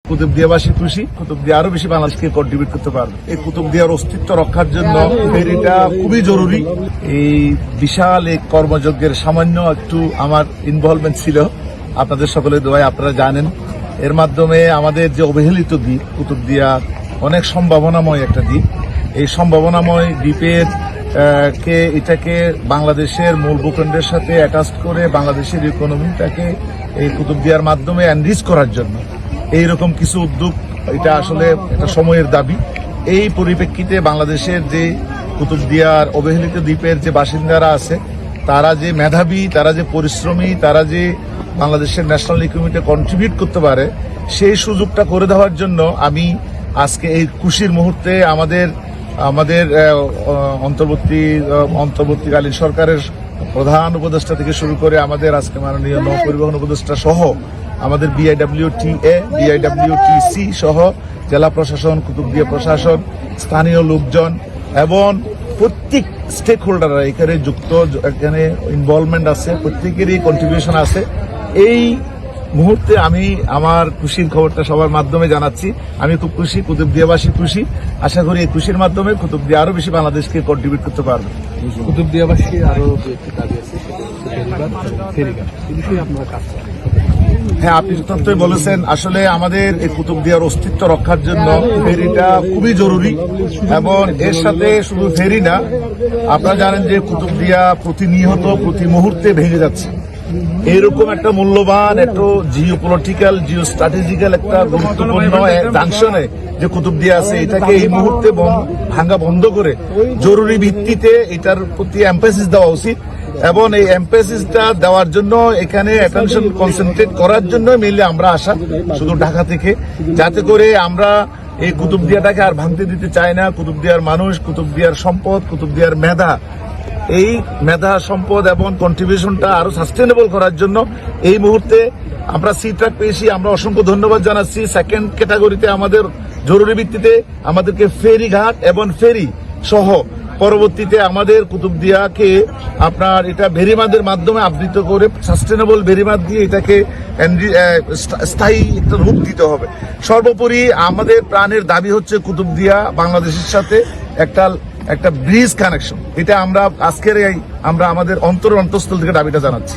কুতুবদিয়াবাসী খুশি, কুতুবদিয়া আরো বেশি বাংলাদেশকে কন্ট্রিবিউট করতে পারবে। এই কুতুবদিয়ার অস্তিত্ব রক্ষার জন্য ফেরিটা খুবই জরুরি। এই বিশাল এই কর্মযজ্ঞের সামান্য একটু আমার ইনভলভমেন্ট ছিল, আপনাদের সকলের দোয়ায় আপনারা জানেন। এর মাধ্যমে আমাদের যে অবহেলিত দ্বীপ কুতুবদিয়া অনেক সম্ভাবনাময় একটা দ্বীপ। এই সম্ভাবনাময় দ্বীপের এটাকে বাংলাদেশের মূল ভূখণ্ডের সাথে অ্যাটাচ করে বাংলাদেশের ইকোনমিটাকে এই কুতুবদিয়ার মাধ্যমে এনরিচ করার জন্য এইরকম কিছু উদ্যোগ, এটা আসলে একটা সময়ের দাবি। এই পরিপ্রেক্ষিতে বাংলাদেশের যে কুতুবদিয়ার অবহেলিত দ্বীপের যে বাসিন্দারা আছে, তারা যে মেধাবী, তারা যে পরিশ্রমী, তারা যে বাংলাদেশের ন্যাশনাল ইকোনমিতে কন্ট্রিবিউট করতে পারে, সেই সুযোগটা করে দেওয়ার জন্য আমি আজকে এই খুশির মুহূর্তে আমাদের অন্তর্বর্তীকালীন সরকারের প্রধান উপদেষ্টা থেকে শুরু করে আমাদের আজকে মাননীয় নৌ পরিবহন উপদেষ্টা সহ আমাদের বিআইডব্লিউটিসি সহ জেলা প্রশাসন, কুতুবদিয়া প্রশাসন, স্থানীয় লোকজন এবং প্রত্যেক স্টেক হোল্ডাররা এখানে যুক্ত, এখানে ইনভলভমেন্ট আছে, প্রত্যেকেরই কন্ট্রিবিউশন আছে। এই মুহূর্তে আমি আমার খুশির খবরটা সবার মাধ্যমে জানাচ্ছি। আমি খুব খুশি, কুতুবদিয়াবাসী খুশি। আশা করি এই খুশির মাধ্যমে কুতুবদিয়া আরো বেশি বাংলাদেশকে কন্ট্রিবিউট করতে পারবে। কুতুবদিয়াবাসী আরো একটি দাবি আছে, ফেরিঘাট, এই বিষয়ে আপনারা কাজ করেন। হ্যাঁ, আপনি যথার্থই বলেছেন। আসলে আমাদের এই কুতুবদিয়ার অস্তিত্ব রক্ষার জন্য ফেরিটা খুবই জরুরি এবং এর সাথে শুধু ফেরি না, আপনারা জানেন যে কুতুবদিয়া প্রতিনিয়ত প্রতি মুহূর্তে ভেঙে যাচ্ছে। এরকম একটা মূল্যবান, একটা জিওপলিটিক্যাল, জিও স্ট্র্যাটেজিক্যাল একটা গুরুত্বপূর্ণ জাংশনে যে কুতুবদিয়া আছে, এটাকে এই মুহূর্তে ভাঙা বন্ধ করে জরুরি ভিত্তিতে এটার প্রতি এমফাসিস দেওয়া উচিত এবং এই এমফাসিসটা দেওয়ার জন্য এখানে অ্যাটেনশন কনসেন্ট্রেট করার জন্য মেইনলি আমরা আসা, শুধু ঢাকা থেকে, যাতে করে আমরা এই কুতুবদিয়াটাকে আর ভাঙতে দিতে চাই না। কুতুবদিয়ার মানুষ, কুতুবদিয়ার সম্পদ, কুতুবদিয়ার মেধা, এই মেধা সম্পদ এবং কন্ট্রিবিউশনটা আরো সাস্টেনেবল করার জন্য এই মুহূর্তে আমরা সি ট্রাক পেয়েছি। আমরা অসংখ্য ধন্যবাদ জানাচ্ছি। সেকেন্ড ক্যাটাগরিতে আমাদের জরুরি ভিত্তিতে আমাদেরকে ফেরিঘাট এবং ফেরি সহ পরবর্তীতে আমাদের কুতুবদিয়াকে আপনার এটা ভেরিমাদের মাধ্যমে আবৃত করে সাস্টেনেবল ভেরিমাদ দিয়ে এটাকে স্থায়ী একটা রূপ দিতে হবে। সর্বোপরি আমাদের প্রাণের দাবি হচ্ছে কুতুবদিয়া বাংলাদেশের সাথে একটা ব্রিজ কানেকশন। এটা আমরা আজকের আমরা আমাদের অন্তরস্থল থেকে দাবিটা জানাচ্ছি।